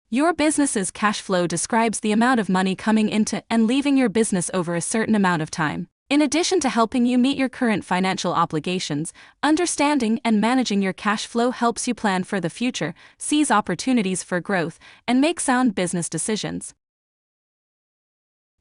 Your business's cash flow describes the amount of money coming into and leaving your business over a certain amount of time. In addition to helping you meet your current financial obligations, understanding and managing your cash flow helps you plan for the future, seize opportunities for growth, and make sound business decisions.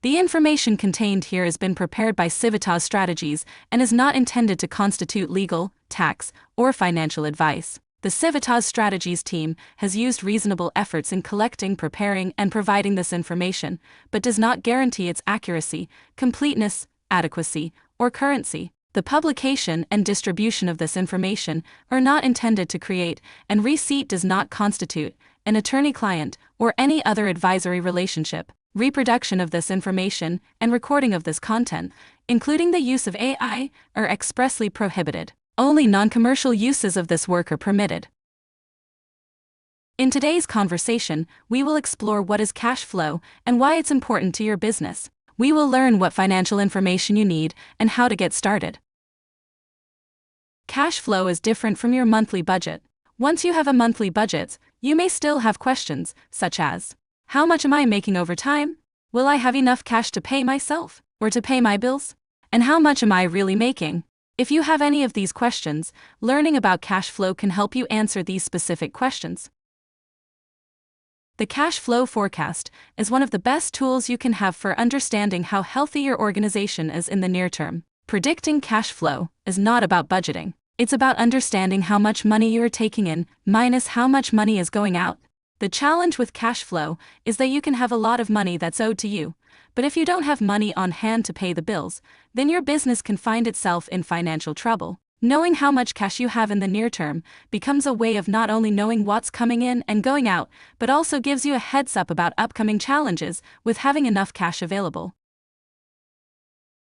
The information contained here has been prepared by Civitas Strategies and is not intended to constitute legal, tax, or financial advice. The Civitas Strategies team has used reasonable efforts in collecting, preparing, and providing this information, but does not guarantee its accuracy, completeness, adequacy, or currency. The publication and distribution of this information are not intended to create, and receipt does not constitute, an attorney-client or any other advisory relationship. Reproduction of this information and recording of this content, including the use of AI, are expressly prohibited. Only non-commercial uses of this work are permitted. In today's conversation, we will explore what is cash flow and why it's important to your business. We will learn what financial information you need and how to get started. Cash flow is different from your monthly budget. Once you have a monthly budget, you may still have questions, such as, how much am I making over time? Will I have enough cash to pay myself, or to pay my bills? And how much am I really making? If you have any of these questions, learning about cash flow can help you answer these specific questions. The cash flow forecast is one of the best tools you can have for understanding how healthy your organization is in the near term. Predicting cash flow is not about budgeting. It's about understanding how much money you are taking in minus how much money is going out. The challenge with cash flow is that you can have a lot of money that's owed to you, but if you don't have money on hand to pay the bills, then your business can find itself in financial trouble. Knowing how much cash you have in the near term becomes a way of not only knowing what's coming in and going out, but also gives you a heads up about upcoming challenges with having enough cash available.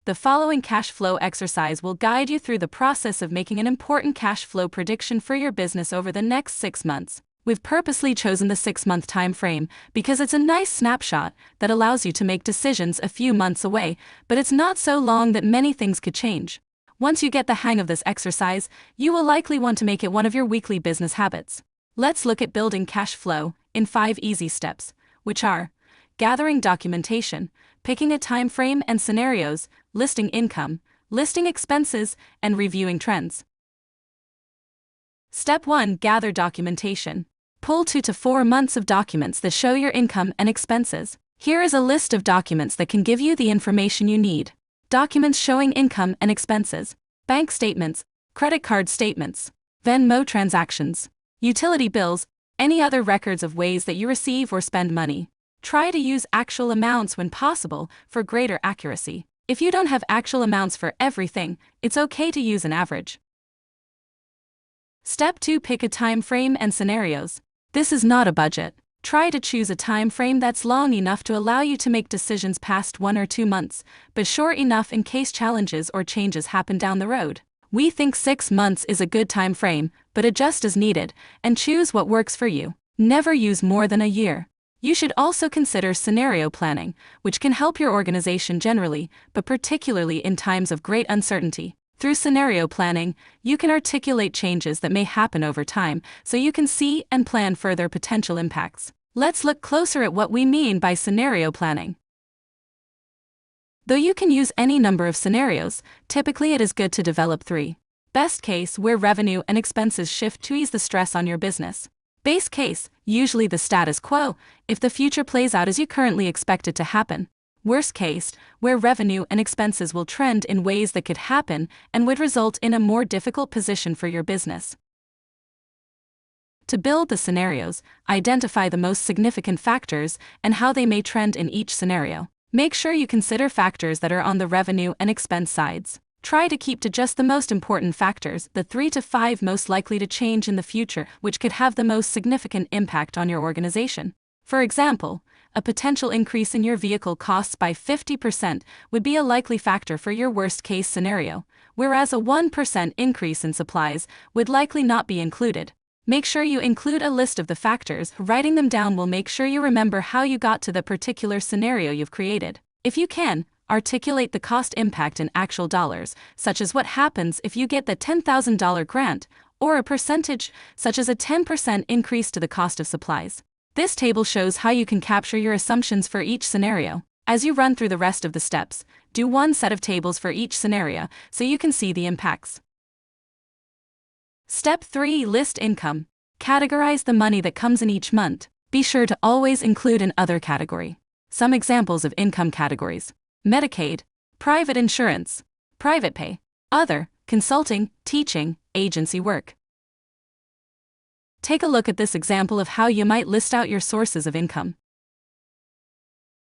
The following cash flow exercise will guide you through the process of making an important cash flow prediction for your business over the next 6 months. We've purposely chosen the 6-month time frame because it's a nice snapshot that allows you to make decisions a few months away, but it's not so long that many things could change. Once you get the hang of this exercise, you will likely want to make it one of your weekly business habits. Let's look at building cash flow in 5 easy steps, which are gathering documentation, picking a time frame and scenarios, listing income, listing expenses, and reviewing trends. Step 1. Gather documentation. Pull 2 to 4 months of documents that show your income and expenses. Here is a list of documents that can give you the information you need. Documents showing income and expenses, bank statements, credit card statements, Venmo transactions, utility bills, any other records of ways that you receive or spend money. Try to use actual amounts when possible for greater accuracy. If you don't have actual amounts for everything, it's okay to use an average. Step 2. Pick a time frame and scenarios. This is not a budget. Try to choose a time frame that's long enough to allow you to make decisions past 1 or 2 months, but short enough in case challenges or changes happen down the road. We think 6 months is a good time frame, but adjust as needed, and choose what works for you. Never use more than a year. You should also consider scenario planning, which can help your organization generally, but particularly in times of great uncertainty. Through scenario planning, you can articulate changes that may happen over time, so you can see and plan further potential impacts. Let's look closer at what we mean by scenario planning. Though you can use any number of scenarios, typically it is good to develop 3. Best case, where revenue and expenses shift to ease the stress on your business. Base case, usually the status quo, if the future plays out as you currently expect it to happen. Worst case, where revenue and expenses will trend in ways that could happen and would result in a more difficult position for your business. To build the scenarios, identify the most significant factors and how they may trend in each scenario. Make sure you consider factors that are on the revenue and expense sides. Try to keep to just the most important factors, the 3 to 5 most likely to change in the future, which could have the most significant impact on your organization. For example, a potential increase in your vehicle costs by 50% would be a likely factor for your worst-case scenario, whereas a 1% increase in supplies would likely not be included. Make sure you include a list of the factors. Writing them down will make sure you remember how you got to the particular scenario you've created. If you can, articulate the cost impact in actual dollars, such as what happens if you get the $10,000 grant, or a percentage, such as a 10% increase to the cost of supplies. This table shows how you can capture your assumptions for each scenario. As you run through the rest of the steps, do one set of tables for each scenario so you can see the impacts. Step 3. List income. Categorize the money that comes in each month. Be sure to always include an other category. Some examples of income categories: Medicaid, private insurance, private pay, other, consulting, teaching, agency work. Take a look at this example of how you might list out your sources of income.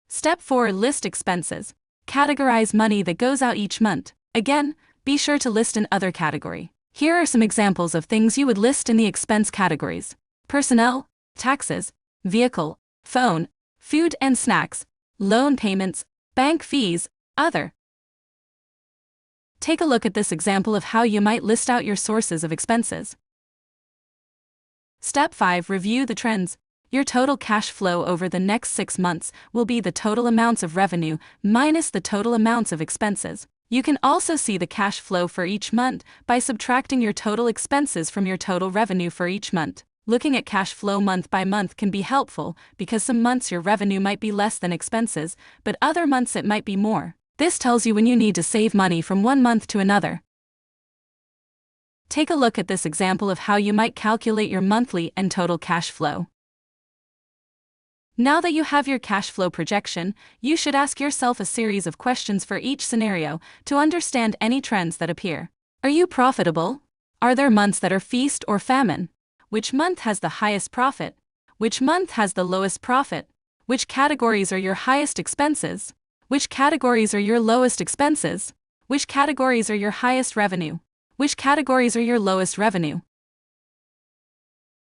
Step 4. List expenses. Categorize money that goes out each month. Again, be sure to list an other category. Here are some examples of things you would list in the expense categories: personnel, taxes, vehicle, phone, food and snacks, loan payments, bank fees, other. Take a look at this example of how you might list out your sources of expenses. Step 5. Review the trends. Your total cash flow over the next 6 months will be the total amounts of revenue minus the total amounts of expenses. You can also see the cash flow for each month by subtracting your total expenses from your total revenue for each month. Looking at cash flow month by month can be helpful because some months your revenue might be less than expenses, but other months it might be more. This tells you when you need to save money from one month to another. Take a look at this example of how you might calculate your monthly and total cash flow. Now that you have your cash flow projection, you should ask yourself a series of questions for each scenario to understand any trends that appear. Are you profitable? Are there months that are feast or famine? Which month has the highest profit? Which month has the lowest profit? Which categories are your highest expenses? Which categories are your lowest expenses? Which categories are your highest revenue? Which categories are your lowest revenue?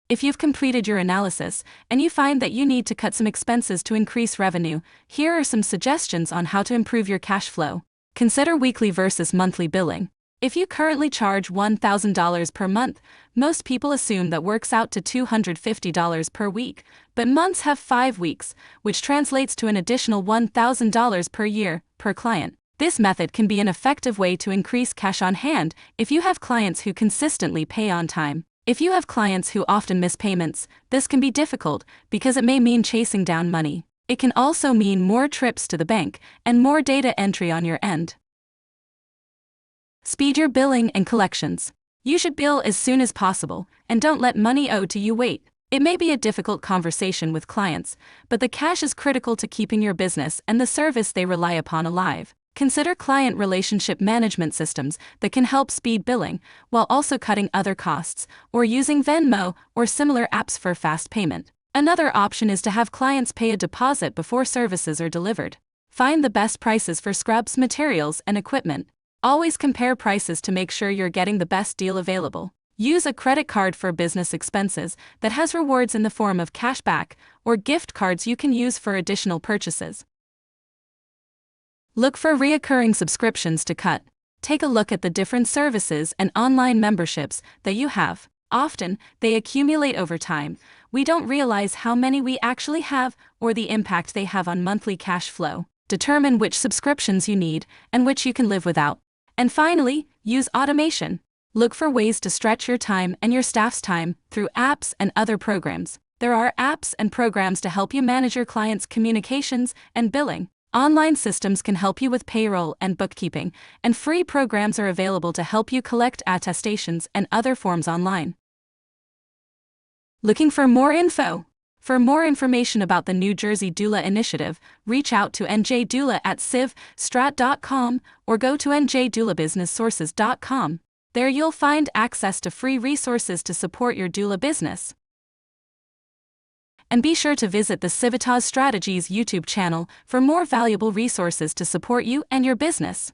If you've completed your analysis and you find that you need to cut some expenses to increase revenue, here are some suggestions on how to improve your cash flow. Consider weekly versus monthly billing. If you currently charge $1,000 per month, most people assume that works out to $250 per week, but months have 5 weeks, which translates to an additional $1,000 per year, per client. This method can be an effective way to increase cash on hand if you have clients who consistently pay on time. If you have clients who often miss payments, this can be difficult because it may mean chasing down money. It can also mean more trips to the bank and more data entry on your end. Speed your billing and collections. You should bill as soon as possible, and don't let money owed to you wait. It may be a difficult conversation with clients, but the cash is critical to keeping your business and the service they rely upon alive. Consider client relationship management systems that can help speed billing, while also cutting other costs, or using Venmo or similar apps for fast payment. Another option is to have clients pay a deposit before services are delivered. Find the best prices for scrubs, materials, and equipment. Always compare prices to make sure you're getting the best deal available. Use a credit card for business expenses that has rewards in the form of cash back or gift cards you can use for additional purchases. Look for recurring subscriptions to cut. Take a look at the different services and online memberships that you have. Often, they accumulate over time. We don't realize how many we actually have or the impact they have on monthly cash flow. Determine which subscriptions you need and which you can live without. And finally, use automation. Look for ways to stretch your time and your staff's time through apps and other programs. There are apps and programs to help you manage your clients' communications and billing. Online systems can help you with payroll and bookkeeping, and free programs are available to help you collect attestations and other forms online. Looking for more info? For more information about the New Jersey Doula Initiative, reach out to njdoula@civstrat.com or go to njdoulabusinesssources.com. There you'll find access to free resources to support your doula business. And be sure to visit the Civitas Strategies YouTube channel for more valuable resources to support you and your business.